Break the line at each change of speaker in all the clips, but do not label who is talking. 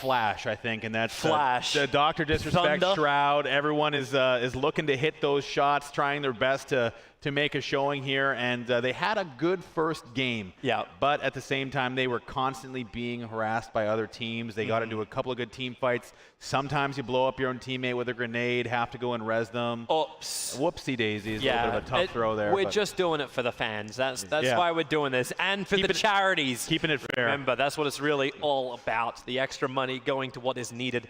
Flash, I think, and that's
Flash.
The Doctor disrespects
Thunder.
Shroud. Everyone is looking to hit those shots, trying their best to make a showing here, and they had a good first game.
Yeah.
But at the same time, they were constantly being harassed by other teams. They got into a couple of good team fights. Sometimes you blow up your own teammate with a grenade, have to go and res them.
Oops.
Whoopsie daisies.
Yeah,
a little bit of a tough throw there.
We're just doing it for the fans. That's
Yeah.
why we're doing this, and for the charities.
Keeping it fair.
Remember, that's what it's really all about. The extra money going to what is needed.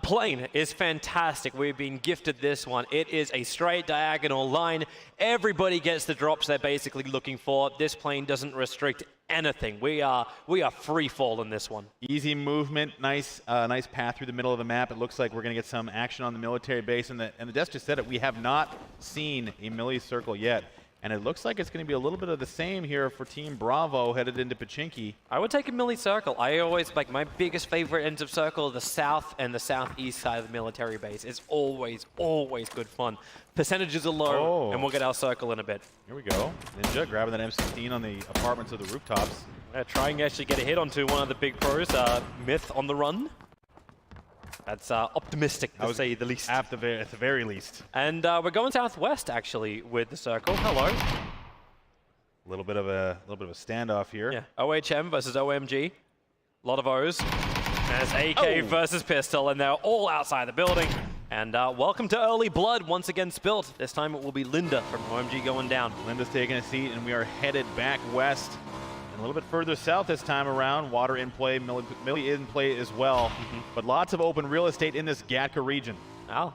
Plane is fantastic. We've been gifted this one. It is a straight diagonal line. Everybody gets the drops they're basically looking for. This plane doesn't restrict anything. We are free fall in this one.
Easy movement, nice path through the middle of the map. It looks like we're going to get some action on the military base, and the desk just said it. We have not seen a milli circle yet, and it looks like it's going to be a little bit of the same here for Team Bravo headed into Pachinki.
I would take a milli circle. I always like my biggest favorite ends of circle, the south and the southeast side of the military base. It's always good fun. Percentages are low, and we'll get our circle in a bit.
Here we go. Ninja grabbing that M16 on the apartments of the rooftops.
Trying to actually get a hit onto one of the big pros, Myth on the run. That's optimistic, to say the least.
At the very least.
And we're going southwest, actually, with the circle. Hello.
A little bit of a standoff here.
Yeah. OHM versus OMG. A lot of O's. There's AK versus pistol, and they're all outside the building. And welcome to Early Blood, once again spilt. This time it will be Linda from OMG going down.
Linda's taking a seat, and we are headed back west. And a little bit further south this time around. Water in play, Millie in play as well. But lots of open real estate in this Gatka region.
Oh.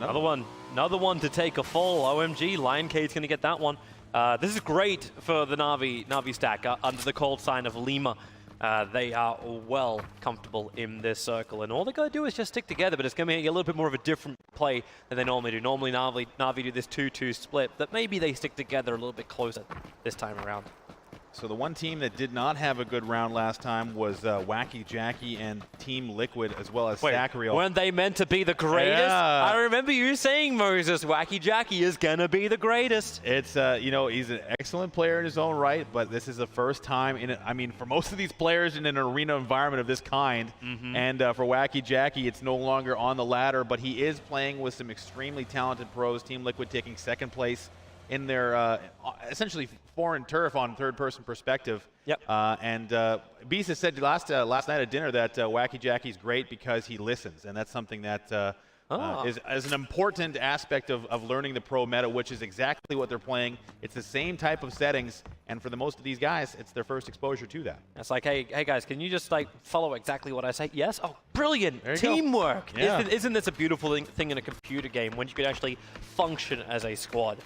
Another one to take a fall. OMG, Lion Cade's going to get that one. This is great for the Na'Vi stack under the call sign of Lima. They are well comfortable in this circle, and all they got to do is just stick together, but it's going to be a little bit more of a different play than they normally do. Normally, Na'Vi do this 2-2 split, but maybe they stick together a little bit closer this time around.
So the one team that did not have a good round last time was Wacky Jackie and Team Liquid, as well as Sacriel.
Weren't they meant to be the greatest?
Yeah.
I remember you saying, Moses, Wacky Jackie is going to be the greatest.
It's, you know, he's an excellent player in his own right, but this is the first time for most of these players in an arena environment of this kind, and for Wacky Jackie, it's no longer on the ladder, but he is playing with some extremely talented pros. Team Liquid taking second place in their essentially foreign turf on third-person perspective.
Yep.
And Beast has said last night at dinner that Wacky Jackie's great because he listens, and that's something that is an important aspect of learning the pro meta, which is exactly what they're playing. It's the same type of settings, and for the most of these guys, it's their first exposure to that.
It's like, hey guys, can you just like follow exactly what I say? Yes? Oh, brilliant.
There you
Teamwork.
go. Yeah.
Isn't this a beautiful thing in a computer game when you could actually function as a squad?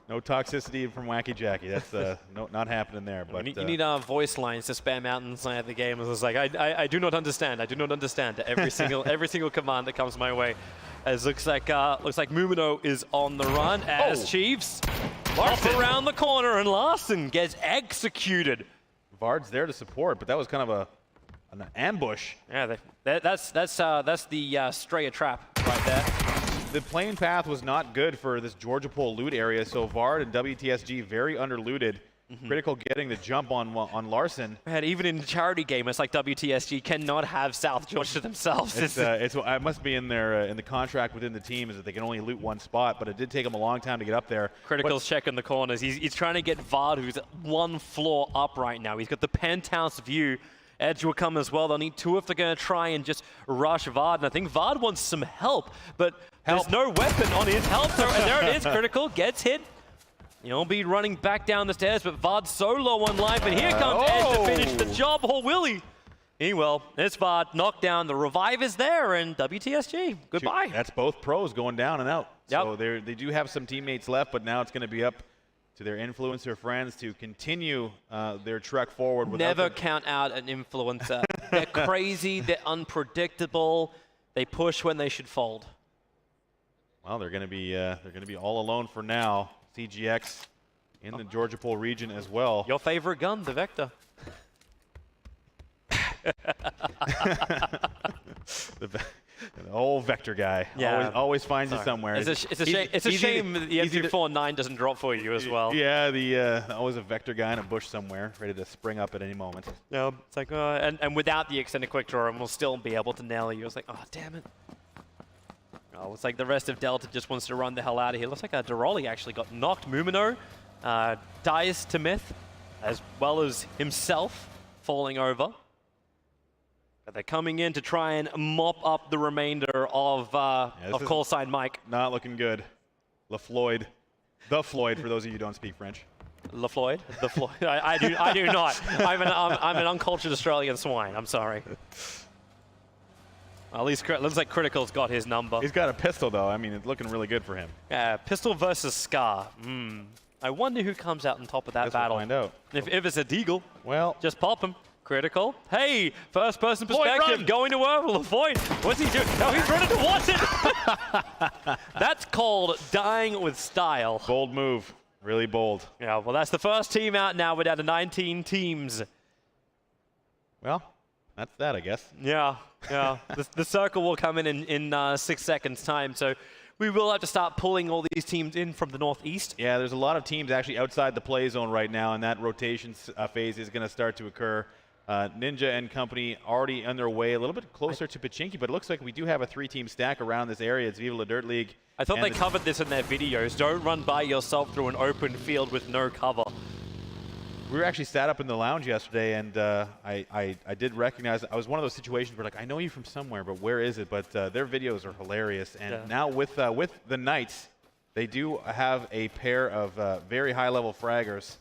No toxicity from Wacky Jackie. That's not happening there. But
you need voice lines to spam out inside the game. It's like I do not understand. I do not understand every single command that comes my way. As looks like Mumino is on the run as Chiefs off around the corner, and Larson gets executed.
Vard's there to support, but that was kind of an ambush.
Yeah, that's the Straya trap right there.
The plane path was not good for this Georgia Pole loot area, so Vard and WTSG very underlooted. Critical getting the jump on Larson.
Man, even in the charity game, it's like WTSG cannot have South Georgia to themselves.
It must be in their in the contract within the team is that they can only loot one spot, but it did take them a long time to get up there.
Critical's checking the corners. He's trying to get Vard, who's one floor up right now. He's got the penthouse view. Edge will come as well. They'll need two if they're going to try and just rush Vard. And I think Vard wants some help, but there's no weapon on his help. So there it is. Critical gets hit. He'll be running back down the stairs, but Vard's so low on life. And here comes Edge to finish the job. Or will he? He will. It's Vard knocked down. The revive is there, and WTSG, goodbye.
That's both pros going down and out.
Yep.
So they do have some teammates left, but now it's going to be up to their influencer friends to continue their trek forward.
Never count out an influencer. They're crazy. They're unpredictable. They push when they should fold.
Well, they're going to be all alone for now. CGX in the Georgia Pole region as well.
Your favorite gun, the Vector.
The whole vector guy.
Yeah.
Always finds you somewhere.
It's a shame that the M249 doesn't drop for you as well.
Yeah, always a vector guy in a bush somewhere, ready to spring up at any moment.
Yeah, it's like, and without the extended quick draw, we'll still be able to nail you. It's like, oh, damn it. Oh, it's like the rest of Delta just wants to run the hell out of here. Looks like Deroli actually got knocked. Mumino dies to Myth, as well as himself falling over. But they're coming in to try and mop up the remainder of call sign Mike.
Not looking good. LaFloyd. The Floyd, for those of you who don't speak French.
LaFloyd? The Floyd. I do not. I'm an uncultured Australian swine. I'm sorry. At least looks like Critical's got his number.
He's got a pistol, though. I mean, it's looking really good for him.
Yeah, pistol versus Scar. I wonder who comes out on top of that battle.
We'll find out.
If it's a Deagle,
well,
just pop him. Critical. Hey, first person perspective, going to work. LaFloyd, what's he doing? No, he's running towards it. That's called dying with style.
Bold move. Really bold.
Yeah, well, that's the first team out now. We're down to 19 teams.
Well, that's that, I guess.
Yeah. The circle will come in 6 seconds' time, so we will have to start pulling all these teams in from the northeast.
Yeah, there's a lot of teams actually outside the play zone right now, and that rotation phase is going to start to occur. Ninja and company already on their way a little bit closer to Pachinki, but it looks like we do have a 3-team stack around this area. It's Viva La Dirt League.
I thought they covered this in their videos. Don't run by yourself through an open field with no cover.
We were actually sat up in the lounge yesterday, and I did recognize, I was one of those situations where, like, I know you from somewhere, but where is it? But their videos are hilarious. And now with the Knights, they do have a pair of very high-level fraggers.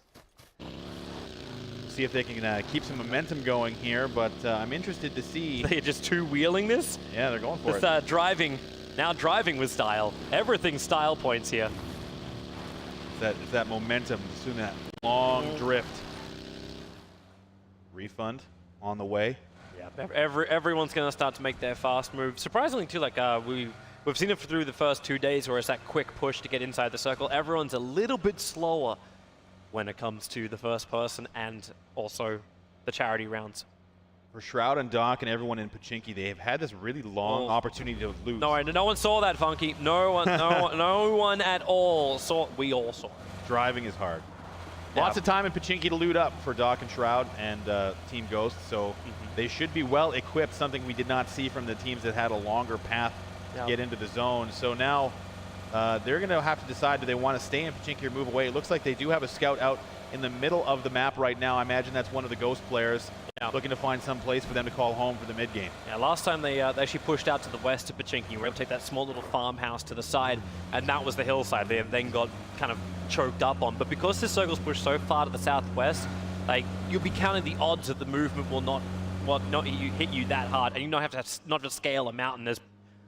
See if they can keep some momentum going here, but I'm interested to see.
They're just two-wheeling this?
Yeah, they're going for it.
Now driving with style. Everything's style points here.
It's that momentum, soon that long drift. Refund on the way.
Yeah, everyone's going to start to make their fast move. Surprisingly, too, like we've seen it through the first 2 days where it's that quick push to get inside the circle. Everyone's a little bit slower when it comes to the first person and also the charity rounds.
For Shroud and Doc and everyone in Pachinki, they have had this really long opportunity to lose.
No one saw that, Funky. No one at all saw. We all saw.
Driving is hard. Lots of time in Pachinki to loot up for Doc and Shroud and Team Ghost, so they should be well equipped, something we did not see from the teams that had a longer path to get into the zone. So now they're going to have to decide, do they want to stay in Pachinki or move away? It looks like they do have a scout out in the middle of the map right now. I imagine that's one of the Ghost players looking to find some place for them to call home for the mid game.
Yeah, last time they actually pushed out to the west to Pachinki. We were able to take that small little farmhouse to the side, and that was the hillside they then got kind of choked up on. But because this circle's pushed so far to the southwest, like, you'll be counting the odds that the movement will not hit you that hard, and you don't have to not just scale a mountain. There's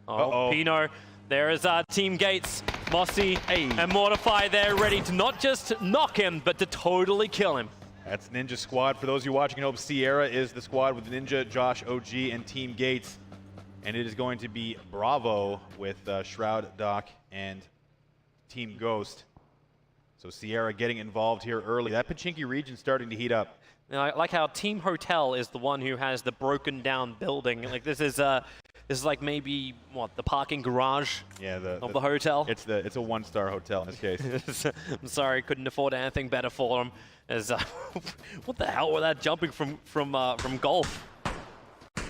Pino. There is Team Gates, Mossy, and Mortify there, ready to not just knock him, but to totally kill him.
That's Ninja Squad. For those of you watching at home, Sierra is the squad with Ninja, Josh, OG, and Team Gates. And it is going to be Bravo with Shroud, Doc, and Team Ghost. So Sierra getting involved here early. That Pachinki region starting to heat up.
Now, I like how Team Hotel is the one who has the broken down building. Like, this is like maybe the parking garage of the hotel.
It's a 1-star hotel in this case.
I'm sorry, couldn't afford anything better for them. What the hell was that jumping from golf?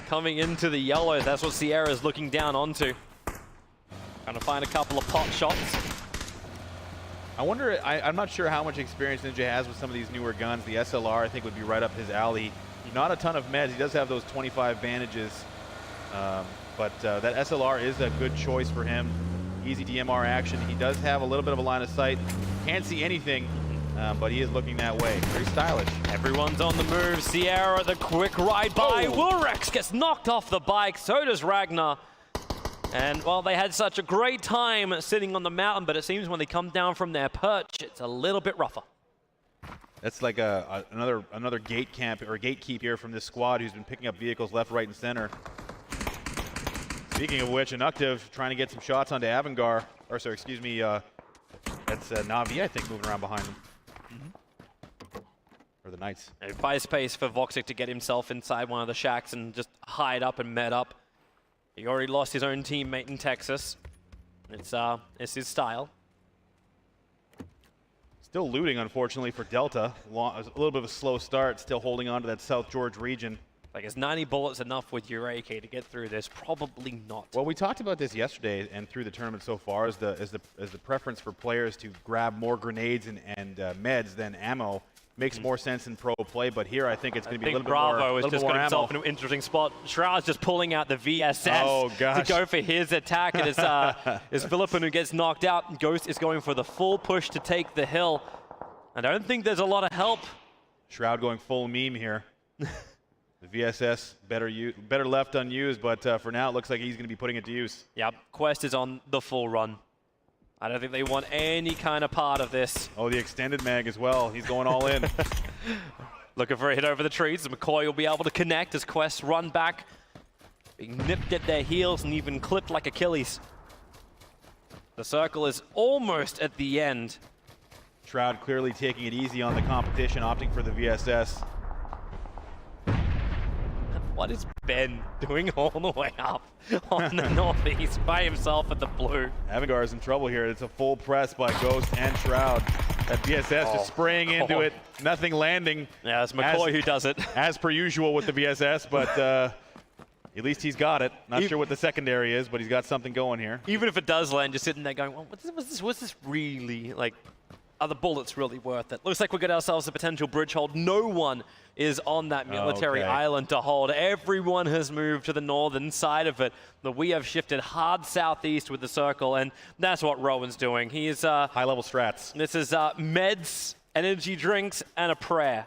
Coming into the yellow, that's what Sierra's looking down onto. Trying to find a couple of pot shots.
I wonder, I'm not sure how much experience Ninja has with some of these newer guns. The SLR, I think, would be right up his alley. Not a ton of meds. He does have those 25 bandages. But that SLR is a good choice for him. Easy DMR action. He does have a little bit of a line of sight. Can't see anything, but he is looking that way. Very stylish.
Everyone's on the move. Sierra, the quick ride by. Wilrex gets knocked off the bike. So does Ragnar. And, well, they had such a great time sitting on the mountain, but it seems when they come down from their perch, it's a little bit rougher.
That's like another gate camp or gatekeep here from this squad who's been picking up vehicles left, right, and center. Speaking of which, Inuctive trying to get some shots onto Avangar. Or, sorry, excuse me, that's Na'Vi, I think, moving around behind them. Or the Knights.
It buys space for Voxic to get himself inside one of the shacks and just hide up and med up. He already lost his own teammate in Texas. It's his style.
Still looting, unfortunately, for Delta. A little bit of a slow start, still holding on to that South George region.
Like, is 90 bullets enough with your AK to get through this? Probably not.
Well, we talked about this yesterday and through the tournament so far as the preference for players to grab more grenades and meds than ammo. Makes more sense in pro play, but here I think it's going to be a little bit more ammo.
Bravo has just got himself in an interesting spot. Shroud's just pulling out the VSS to go for his attack. It is Philippin who gets knocked out. Ghost is going for the full push to take the hill. I don't think there's a lot of help.
Shroud going full meme here. The VSS better left unused, but for now it looks like he's going to be putting it to use.
Yep, Quest is on the full run. I don't think they want any kind of part of this.
Oh, the extended mag as well. He's going all in.
Looking for a hit over the trees. McCoy will be able to connect as Quest run back. Being nipped at their heels and even clipped like Achilles. The circle is almost at the end.
Shroud clearly taking it easy on the competition, opting for the VSS.
What is Ben doing all the way up on the northeast by himself at the blue?
Avangar is in trouble here. It's a full press by Ghost and Shroud. That VSS just spraying into it, nothing landing.
Yeah, it's McCoy who does it.
As per usual with the VSS, but at least he's got it. Not sure what the secondary is, but he's got something going here.
Even if it does land, just sitting there going, well, what's this really, like, are the bullets really worth it? Looks like we got ourselves a potential bridge hold. No one is on that military island to hold. Everyone has moved to the northern side of it. But we have shifted hard southeast with the circle, and that's what Rowan's doing. He is
high-level strats.
This is meds, energy drinks, and a prayer.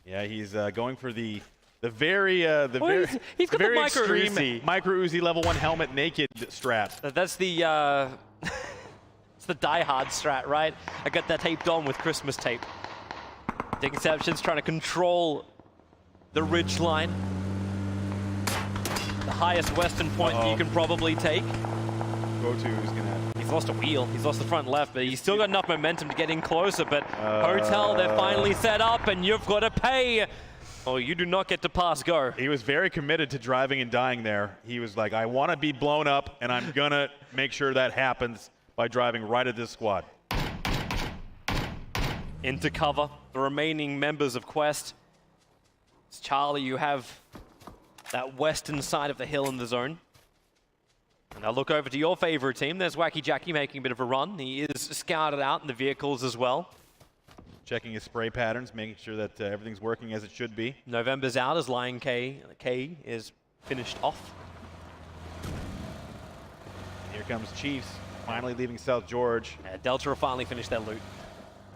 Yeah, he's going for the very
he's got the micro
extreme
Uzi.
micro Uzi level 1 helmet naked strat.
That's the it's the die-hard strat, right? I got that taped on with Christmas tape. Deception's trying to control the ridge line. The highest western point that you can probably take.
Go-to is gonna...
He's lost a wheel. He's lost the front left, but he's still got enough momentum to get in closer. But Hotel, they're finally set up, and you've got to pay. Oh, you do not get to pass go.
He was very committed to driving and dying there. He was like, I want to be blown up, and I'm going to make sure that happens by driving right at this squad.
Into cover, the remaining members of Quest. It's Charlie, you have that western side of the hill in the zone. And I'll look over to your favorite team. There's Wacky Jackie making a bit of a run. He is scouted out in the vehicles as well.
Checking his spray patterns, making sure that everything's working as it should be.
November's out as Lion K is finished off.
Here comes Chiefs, finally leaving South George.
Delta will finally finish their loot.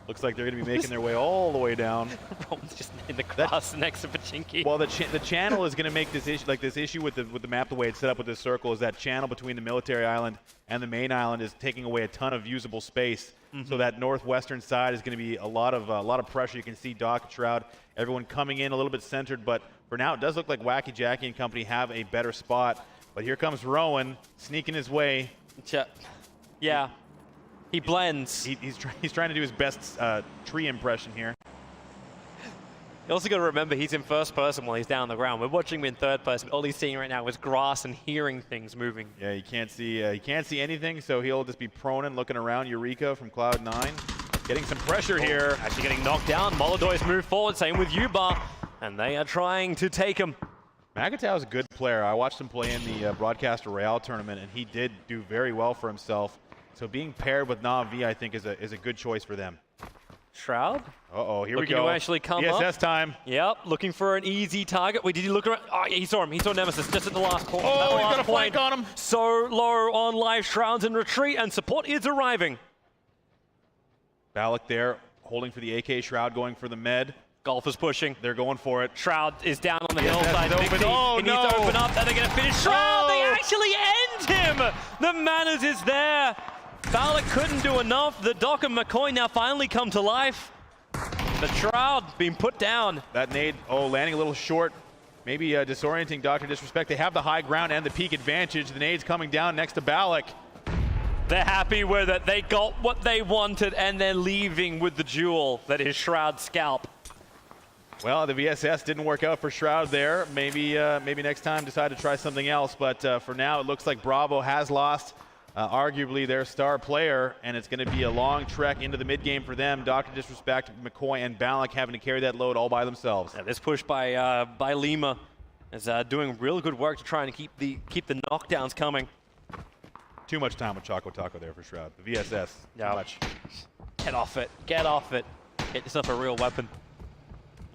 Looks like they're going to be making their way all the way down.
Roman's just in the grass next to Pachinki.
Well, the channel is going to make this issue, this issue with the map, the way it's set up with this circle, is that channel between the military island and the main island is taking away a ton of usable space. So that northwestern side is going to be a lot of pressure. You can see Doc, Shroud, everyone coming in a little bit centered, but for now it does look like Wacky Jackie and company have a better spot. But here comes Rowan sneaking his way.
Yeah. He blends.
He's trying to do his best tree impression here.
You also got to remember he's in first person while he's down on the ground. We're watching him in third person. All he's seeing right now is grass and hearing things moving.
Yeah, he can't see anything, so he'll just be prone and looking around. Eureka from Cloud9, getting some pressure here.
Actually getting knocked down. Molodoy's moved forward. Same with Ubar, and they are trying to take him.
Magatau is a good player. I watched him play in the Broadcaster Royale tournament, and he did do very well for himself. So being paired with Na'Vi, I think, is a good choice for them.
Shroud?
Uh-oh, here we go.
Looking to actually come up.
VSS time.
Yep, looking for an easy target. Wait, did he look around? Oh, he saw him. He saw Nemesis just at the last point.
Oh, he's got a flank on him.
So low on life. Shroud's in retreat, and support is arriving.
Balak there, holding for the AK. Shroud going for the med.
Golf is pushing.
They're going for it.
Shroud is down on the hillside.
He
needs to open up. Then they're going to finish. Shroud, they actually end him. The manners is there. Balak couldn't do enough. The Doc and McCoy now finally come to life. The Shroud being put down.
That nade, landing a little short. Maybe disorienting Dr. Disrespect. They have the high ground and the peak advantage. The nade's coming down next to Balak.
They're happy with it. They got what they wanted, and they're leaving with the jewel that is Shroud's scalp.
Well, the VSS didn't work out for Shroud there. Maybe next time decide to try something else. But for now, it looks like Bravo has lost arguably their star player, and it's going to be a long trek into the mid game for them. Dr. Disrespect, McCoy, and Balak having to carry that load all by themselves.
Yeah, this push by Lima is doing really good work to try and keep the knockdowns coming.
Too much time with Choco Taco there for Shroud. The VSS, too much.
Get off it. Get off it. Get yourself a real weapon.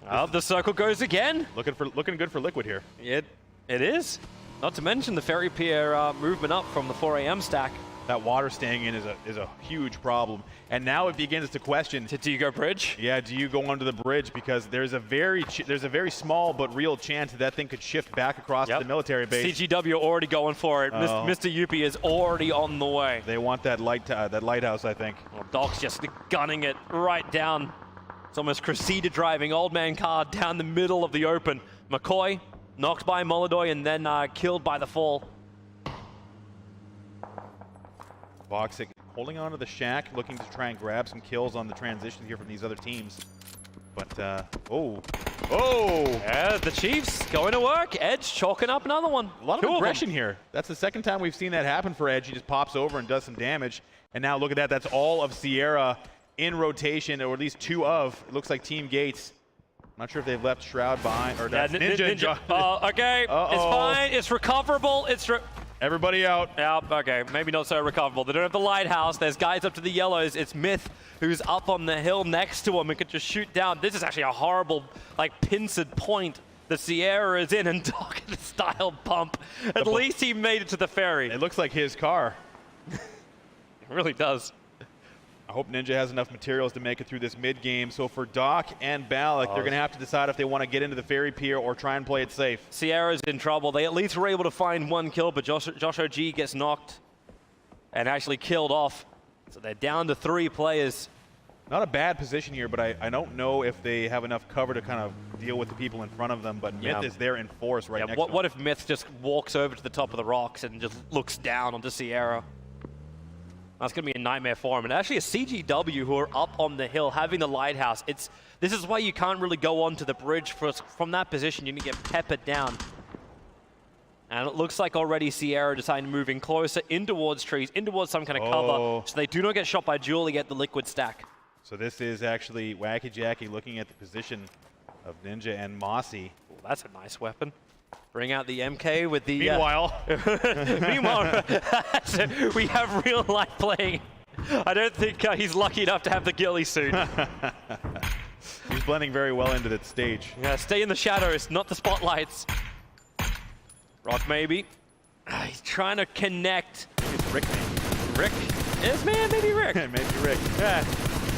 Oh, the circle goes again.
Looking good for Liquid here.
It is. Not to mention the Ferry Pier movement up from the 4 a.m. stack.
That water staying in is a huge problem. And now it begins to question.
Do you go bridge?
Yeah, do you go under the bridge? Because there's a very small but real chance that thing could shift back across to the military base.
CGW already going for it. Mr. Yuppie is already on the way.
They want that lighthouse, I think.
Well, Doc's just gunning it right down. It's almost Cressida driving Old Man Card down the middle of the open. McCoy knocked by Molodoy and then killed by the fall.
Voxic holding on to the shack, looking to try and grab some kills on the transition here from these other teams. But, oh!
Yeah, the Chiefs going to work. Edge chalking up another one.
A lot of aggression here. That's the second time we've seen that happen for Edge. He just pops over and does some damage. And now look at that. That's all of Sierra in rotation, or at least two of. It looks like Team Gates. I'm not sure if they've left Shroud behind, or that's Ninja.
Okay, it's fine. It's recoverable.
Everybody out.
Yeah, okay, maybe not so recoverable. They don't have the lighthouse. There's guys up to the yellows. It's Myth who's up on the hill next to him and could just shoot down. This is actually a horrible, pincered point the Sierra is in, and Doc in a style bump. At least he made it to the ferry.
It looks like his car.
It really does.
I hope Ninja has enough materials to make it through this mid game. So for Doc and Balak, they're going to have to decide if they want to get into the ferry pier or try and play it safe.
Sierra's in trouble. They at least were able to find one kill, but Josh OG gets knocked and actually killed off. So they're down to 3 players.
Not a bad position here, but I don't know if they have enough cover to kind of deal with the people in front of them. But Myth is there in force right next to him.
What if Myth just walks over to the top of the rocks and just looks down onto Sierra? That's going to be a nightmare for him. And actually a CGW who are up on the hill having the lighthouse. This is why you can't really go onto the bridge from that position. You need to get peppered down. And it looks like already Sierra decided moving closer in towards trees, in towards some kind of cover. So they do not get shot by Julie at the liquid stack.
So this is actually Wacky Jackie looking at the position of Ninja and Mossy.
Ooh, that's a nice weapon. Bring out the MK with the...
Meanwhile.
Meanwhile, we have real life playing. I don't think he's lucky enough to have the ghillie suit.
He's blending very well into that stage.
Yeah, stay in the shadows, not the spotlights. Rock maybe. He's trying to connect.
It's Rick.
Rick? Yes, man, maybe Rick.
Maybe Rick. Yeah.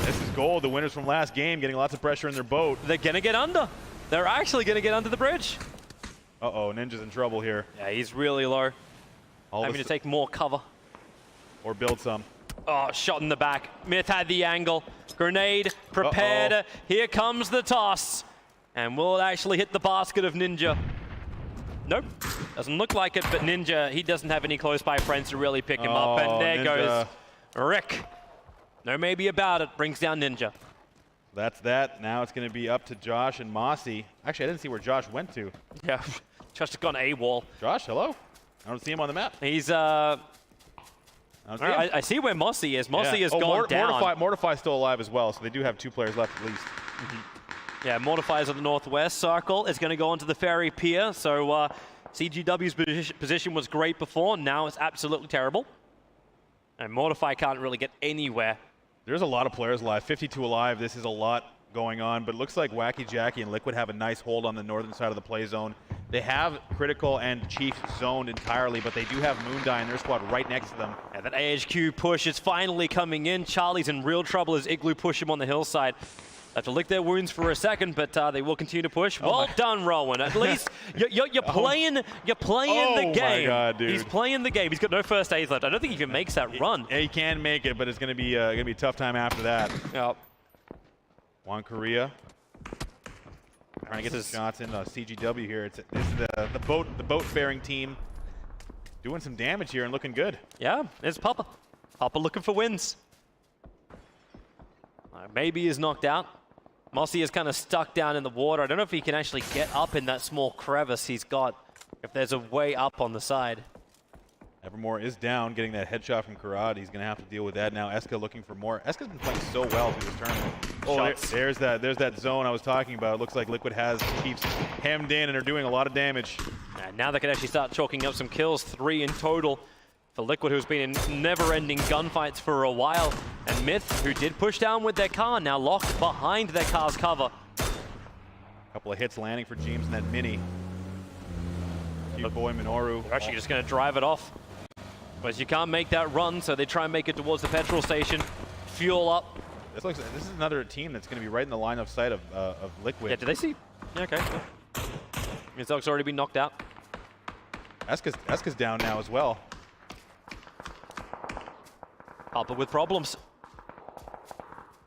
This is gold. The winners from last game getting lots of pressure in their boat.
They're going to get under. They're actually going to get under the bridge.
Uh-oh, Ninja's in trouble here.
Yeah, he's really low. Having to take more cover.
Or build some.
Oh, shot in the back. Myth had the angle. Grenade prepared. Here comes the toss. And will it actually hit the basket of Ninja? Nope. Doesn't look like it, but Ninja, he doesn't have any close by friends to really pick him up. And there goes Rick. No maybe about it. Brings down Ninja.
That's that. Now it's going to be up to Josh and Mossy. Actually, I didn't see where Josh went to.
Yeah, Josh has gone AWOL.
Josh, hello? I don't see him on the map.
He's, I see where Mossy is. Mossy has gone down.
Mortify's still alive as well, so they do have 2 players left at least.
Yeah, Mortify's on the northwest circle. It's going to go onto the ferry pier. So CGW's position was great before. Now it's absolutely terrible. And Mortify can't really get anywhere.
There's a lot of players alive. 52 alive. This is a lot going on, but it looks like Wacky Jackie and Liquid have a nice hold on the northern side of the play zone. They have Critical and Chief zoned entirely, but they do have Moondie in their squad right next to them.
And that AHQ push is finally coming in. Charlie's in real trouble as Igloo push him on the hillside. They have to lick their wounds for a second, but they will continue to push. Well done, Rowan. At least you're playing the game.
My God, dude.
He's playing the game. He's got no first aids left. I don't think he even makes that run.
He can make it, but it's going to be a tough time after that.
Yep.
Juan Korea trying to get his shots in CGW here. This is the boat-faring team doing some damage here and looking good.
Yeah, it's Papa. Papa looking for wins. Maybe is knocked out. Mossy is kind of stuck down in the water. I don't know if he can actually get up in that small crevice he's got, if there's a way up on the side.
Evermore is down, getting that headshot from Karad. He's going to have to deal with that now. Eska looking for more. Eska's been playing so well through this tournament. Oh, there's that zone I was talking about. It looks like Liquid has the Chiefs hemmed in and are doing a lot of damage.
And now they can actually start chalking up some kills, 3 in total for Liquid, who's been in never-ending gunfights for a while. And Myth, who did push down with their car, now locked behind their car's cover.
A couple of hits landing for James in that mini. Cute boy Minoru.
They're actually just going to drive it off. But you can't make that run, so they try and make it towards the petrol station. Fuel up.
This is another team that's going to be right in the line of sight of Liquid.
Yeah, did they see? Yeah, okay. Mizog's already been knocked out.
Eska's down now as well.
Papa with problems.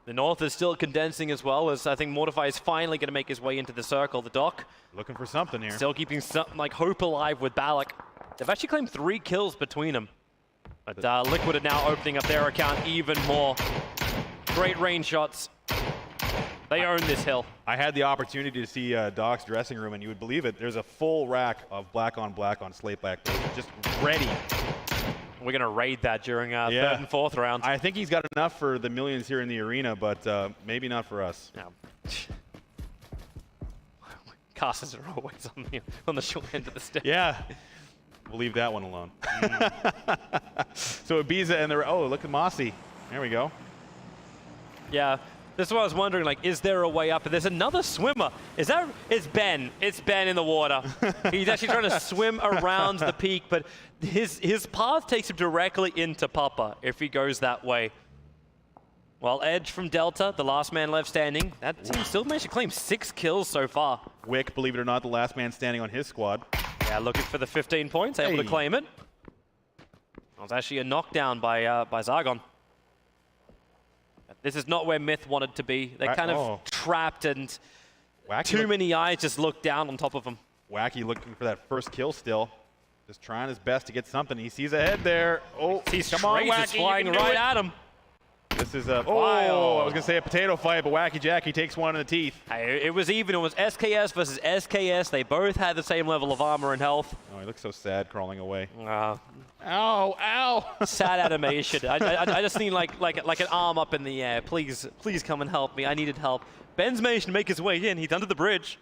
The north is still condensing as well, as I think Mortify is finally going to make his way into the circle. The Doc
looking for something here.
Still keeping something like hope alive with Balak. They've actually claimed 3 kills between them. But Liquid are now opening up their account even more. Great range shots. They own this hill.
I had the opportunity to see Doc's dressing room, and you would believe it. There's a full rack of black on slate black, just ready.
We're going to raid that during 3rd and 4th round.
I think he's got enough for the millions here in the arena, but maybe not for us.
No. Casters are always on the short end of the stick.
Yeah. We'll leave that one alone. So Ibiza and look at Mossy. There we go.
Yeah, this is what I was wondering, like, is there a way up? There's another swimmer. It's Ben. It's Ben in the water. He's actually trying to swim around the peak, but his path takes him directly into Papa if he goes that way. Well, Edge from Delta, the last man left standing. That team still managed to claim 6 kills so far.
Wick, believe it or not, the last man standing on his squad.
Yeah, looking for the 15 points, able to claim it. It was actually a knockdown by Zargon. This is not where Myth wanted to be. They're kind of trapped, and too many eyes just look down on top of them.
Wacky looking for that first kill still. Just trying his best to get something. He sees ahead there. Oh,
come on, Wacky, flying right at him.
This is a, I was going to say a potato fight, but Wacky Jackie takes one in the teeth.
Hey, it was even. It was SKS versus SKS. They both had the same level of armor and health.
Oh, he looks so sad crawling away.
Ow,
ow.
Sad animation. I just need like an arm up in the air. Please come and help me. I needed help. Ben's managed to make his way in. He's under the bridge.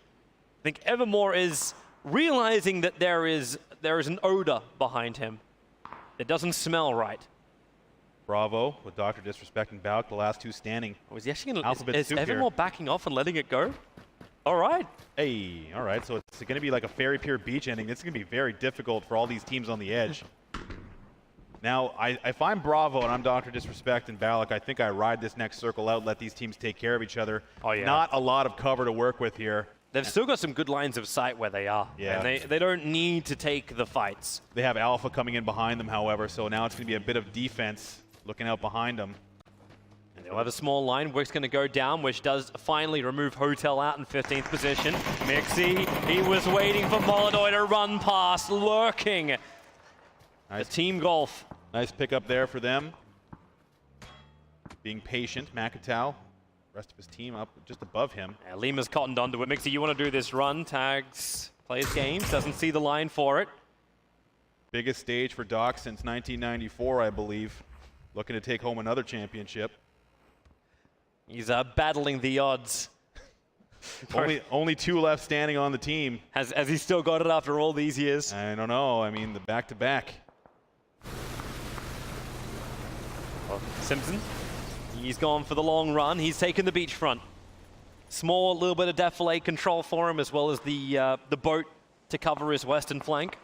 I think Evermore is realizing that there is an odor behind him. It doesn't smell right.
Bravo with Dr. Disrespect and Balk, the last 2 standing.
Was he actually going to... Is Evermore backing off and letting it go? All right.
Hey, all right. So it's going to be like a Fairy Pier Beach ending. This is going to be very difficult for all these teams on the edge. Now, if I'm Bravo and I'm Dr. Disrespect and Balak, I think I ride this next circle out, let these teams take care of each other.
Oh, yeah.
Not a lot of cover to work with here.
They've still got some good lines of sight where they are.
Yeah.
And they don't need to take the fights.
They have Alpha coming in behind them, however, so now it's going to be a bit of defense looking out behind them.
And they'll have a small line. Wick's going to go down, which does finally remove Hotel out in 15th position. Mixie, he was waiting for Molodoi to run past, lurking. Nice. The team golf.
Nice pickup there for them. Being patient, Makatow. Rest of his team up just above him.
Yeah, Lima's cottoned onto it. Mixie, you want to do this run, tags, plays games, doesn't see the line for it.
Biggest stage for Doc since 1994, I believe. Looking to take home another championship.
He's battling the odds.
only 2 left standing on the team.
Has he still got it after all these years?
I don't know. I mean, the back-to-back.
Well, Simpson, he's gone for the long run. He's taken the beachfront. Small little bit of defilade control for him, as well as the boat to cover his western flank.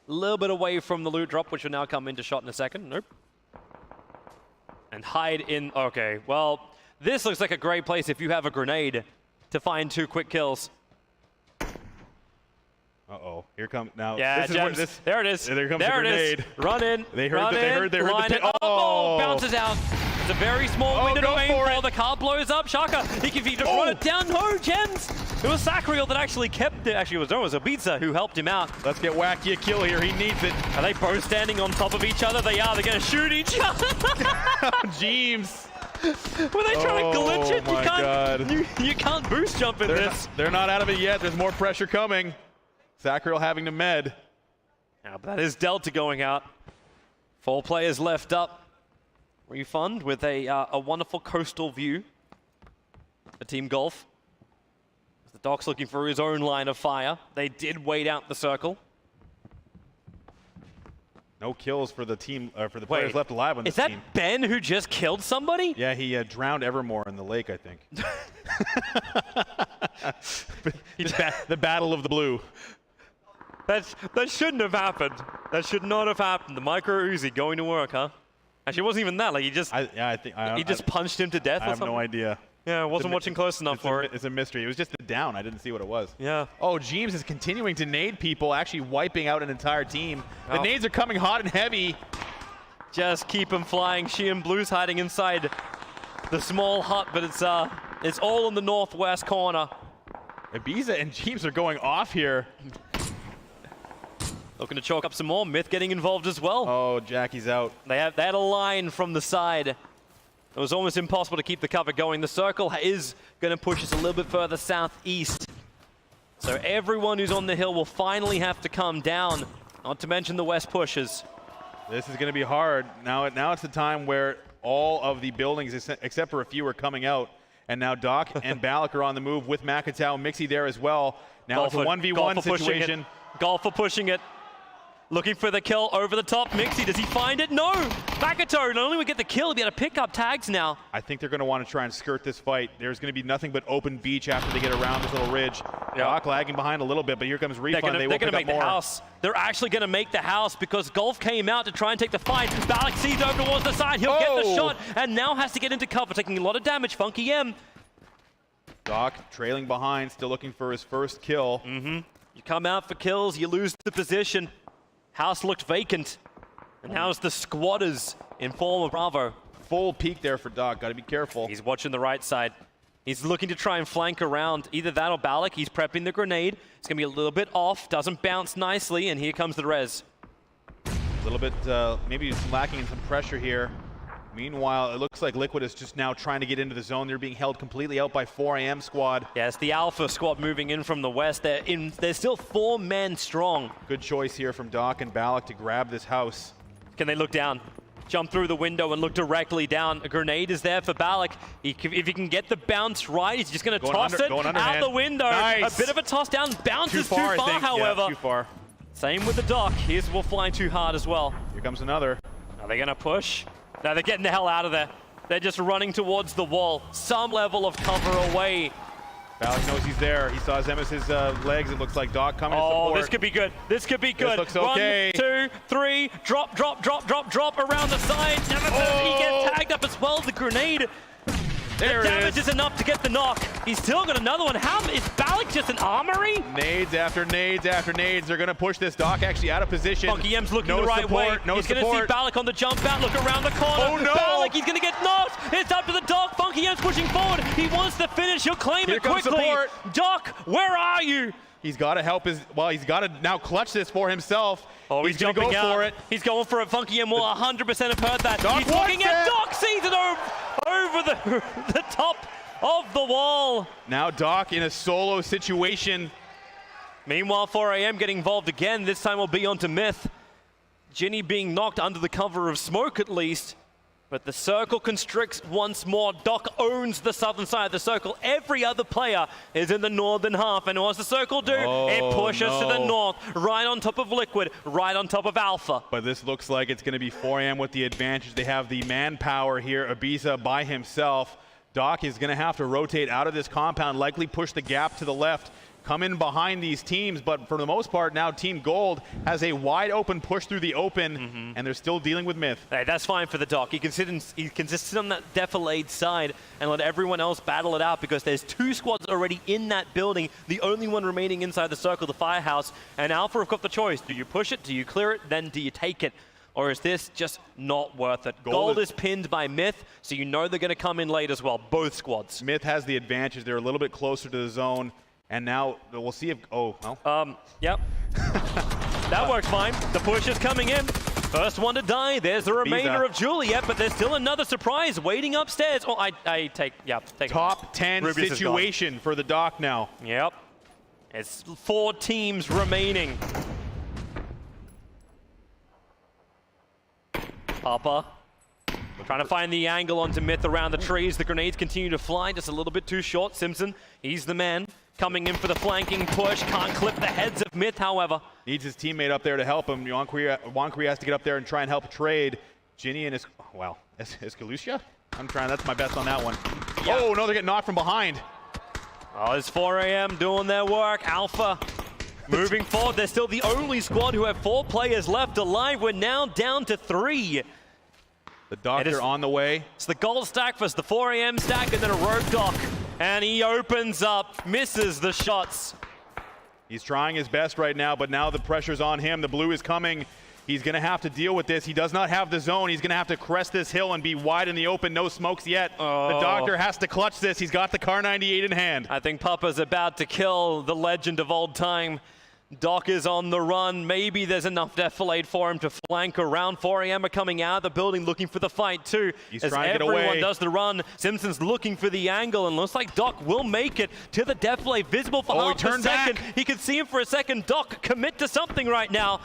A little bit away from the loot drop, which will now come into shot in a second. Nope. And hide in... Okay, well, this looks like a great place if you have a grenade to find 2 quick kills.
Uh-oh. Here comes... Now,
yeah, there it is.
There comes the grenade.
It is. Run in.
They heard the pit.
Oh, bounces out. It's a very small window to aim for. The car blows up. Shaka, he can run it down. No, Gens. It was Sacriel that actually kept it. Actually, it was Ibiza who helped him out.
Let's get Wacky a kill here. He needs it.
Are they both standing on top of each other? They are. They're going to shoot each other.
James.
Were they trying to glitch it?
Oh my God.
You can't boost jump in this.
They're not out of it yet. There's more pressure coming. Zacharyl having to med.
Yeah, but that is Delta going out. 4 players left up. Refund with a wonderful coastal view for Team Golf. The Doc's looking for his own line of fire. They did wait out the circle.
No kills for the team, for the players left alive on this team.
Is that Ben who just killed somebody?
Yeah, he drowned Evermore in the lake, I think. The Battle of the Blue.
That shouldn't have happened. That should not have happened. The micro Uzi going to work, huh? Actually, it wasn't even that. Like he just, he just punched him to death.
I have no idea.
Yeah, I wasn't watching close enough for it.
It's a mystery. It was just a down. I didn't see what it was.
Yeah.
Oh, Jeems is continuing to nade people, actually wiping out an entire team. The nades are coming hot and heavy.
Just keep them flying. She and Blue's hiding inside the small hut, but it's all in the northwest corner.
Ibiza and Jeems are going off here.
Looking to chalk up some more. Myth getting involved as well.
Oh, Jackie's out.
They had a line from the side. It was almost impossible to keep the cover going. The circle is going to push us a little bit further southeast. So everyone who's on the hill will finally have to come down, not to mention the west pushes.
This is going to be hard. Now it's the time where all of the buildings, except for a few, are coming out. And now Doc and Balak are on the move with Makatao and Mixie there as well. Now it's a 1v1 situation.
Golfer pushing it. Looking for the kill over the top. Mixie, does he find it? No! Makatao, not only we get the kill, he'll be able to pick up tags now.
I think they're going to want to try and skirt this fight. There's going to be nothing but open beach after they get around this little ridge. Doc lagging behind a little bit, but here comes Refund.
They're going to make the house. They're actually going to make the house because Golf came out to try and take the fight. Balak sees over towards the side. He'll get the shot and now has to get into cover, taking a lot of damage. Funky M.
Doc trailing behind, still looking for his first kill.
You come out for kills, you lose the position. House looked vacant. And now it's the squatters in form of Bravo.
Full peek there for Doc. Got to be careful.
He's watching the right side. He's looking to try and flank around either that or Balak. He's prepping the grenade. It's going to be a little bit off. Doesn't bounce nicely. And here comes the res.
A little bit, maybe lacking in some pressure here. Meanwhile, it looks like Liquid is just now trying to get into the zone. They're being held completely out by 4AM squad.
Yeah, it's the Alpha squad moving in from the west. They're still 4 men strong.
Good choice here from Doc and Balak to grab this house.
Can they look down? Jump through the window and look directly down. A grenade is there for Balak. If he can get the bounce right, he's just going to toss it out the window.
Nice.
A bit of a toss down. Bounces too far, however.
Yeah, too far.
Same with the Doc. His will fly too hard as well.
Here comes another.
Are they going to push? No, they're getting the hell out of there. They're just running towards the wall. Some level of cover away.
Balak knows he's there. He saw Zemus's legs. It looks like Doc coming to support.
Oh, this could be good. This could be good.
This looks okay.
1, 2, 3. Drop, drop, drop, drop, drop around the side. He gets tagged up as well. The grenade.
There
the damage is enough to get the knock. He's still got another one. How is Balak just an armory?
Nades after nades after nades. They're going to push this. Doc actually out of position.
Funky M's looking the right way. He's going to see Balak on the jump out. Look around the corner.
Oh no!
Balak, he's going to get knocked. It's up to the Doc. Funky M's pushing forward. He wants to finish. He'll claim it quickly.
Support.
Doc, where are you?
He's got to help he's got to now clutch this for himself.
Oh, he's
going to go for it.
He's going for it. Funky M will 100% have heard that.
Doc
he's looking at Doc, sees it over the top of the wall.
Now Doc in a solo situation.
Meanwhile, 4AM getting involved again. This time will be onto Myth. Ginny being knocked under the cover of smoke at least. But the circle constricts once more. Doc owns the southern side of the circle. Every other player is in the northern half. And what's the circle do? It pushes to the north, right on top of Liquid, right on top of Alpha.
But this looks like it's going to be 4AM with the advantage. They have the manpower here. Ibiza by himself. Doc is going to have to rotate out of this compound, likely push the gap to the left, come in behind these teams, but for the most part now Team Gold has a wide open push through the open, and they're still dealing with Myth.
Hey, that's fine for the Doc. He can sit on that defilade side and let everyone else battle it out because there's 2 squads already in that building, the only one remaining inside the circle, the Firehouse, and Alpha have got the choice. Do you push it? Do you clear it? Then do you take it? Or is this just not worth it? Gold is pinned by Myth, so you know they're going to come in late as well, both squads.
Myth has the advantage. They're a little bit closer to the zone, and now we'll see if... Oh, well.
Yep. That worked fine. The push is coming in. First one to die. There's the remainder of Juliet, but there's still another surprise waiting upstairs. Oh, I take
top 10
Rubius
situation for the Doc now.
Yep. It's 4 teams remaining. Papa trying to find the angle onto Myth around the trees. The grenades continue to fly, just a little bit too short. Simpson, he's the man. Coming in for the flanking push. Can't clip the heads of Myth, however. Needs
his teammate up there to help him. Wonkri has to get up there and try and help trade. Ginny and Escalucia? I'm trying, that's my best on that one. Yeah. Oh, no, they're getting knocked from behind.
Oh, it's 4 AM doing their work. Alpha moving forward. They're still the only squad who have 4 players left alive. We're now down to 3.
The Doctor on the way.
It's the gold stack versus the 4 AM stack and then a rogue Doc. And he opens up, misses the shots.
He's trying his best right now, but now the pressure's on him. The blue is coming. He's going to have to deal with this. He does not have the zone. He's going to have to crest this hill and be wide in the open. No smokes yet. Oh. The Doctor has to clutch this. He's got the Kar 98 in hand.
I think Papa's about to kill the legend of old time. Doc is on the run. Maybe there's enough defilade for him to flank around. 4 AM are coming out of the building looking for the fight too.
He's
as
trying to get
everyone
away.
does the run. Simpson's looking for the angle and looks like Doc will make it to the defilade. Visible for half a second. He could see him for a second. Doc, commit to something right now.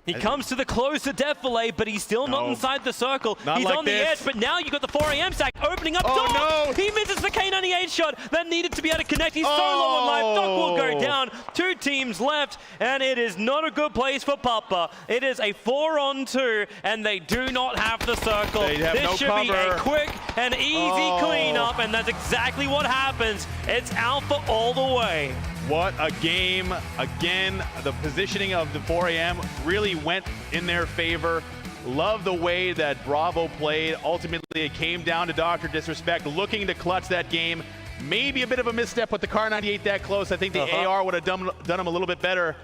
He comes to the closer defilade, but he's still not inside the circle. He's on the edge, but now you got the 4 AM stack opening up. Doc!
No!
He misses the K98 shot that needed to be able to connect. He's so low on life. Doc will go down. 2 teams left, and it is not a good place for Papa. It is a 4-on-2, and they do not have the circle. This should be a quick and easy cleanup, and that's exactly what happens. It's Alpha all the way.
What a game. Again, the positioning of the 4 AM really went in their favor. Love the way that Bravo played. Ultimately, it came down to Dr. Disrespect looking to clutch that game. Maybe a bit of a misstep with the Kar 98 that close. I think the AR would have done him a little bit better.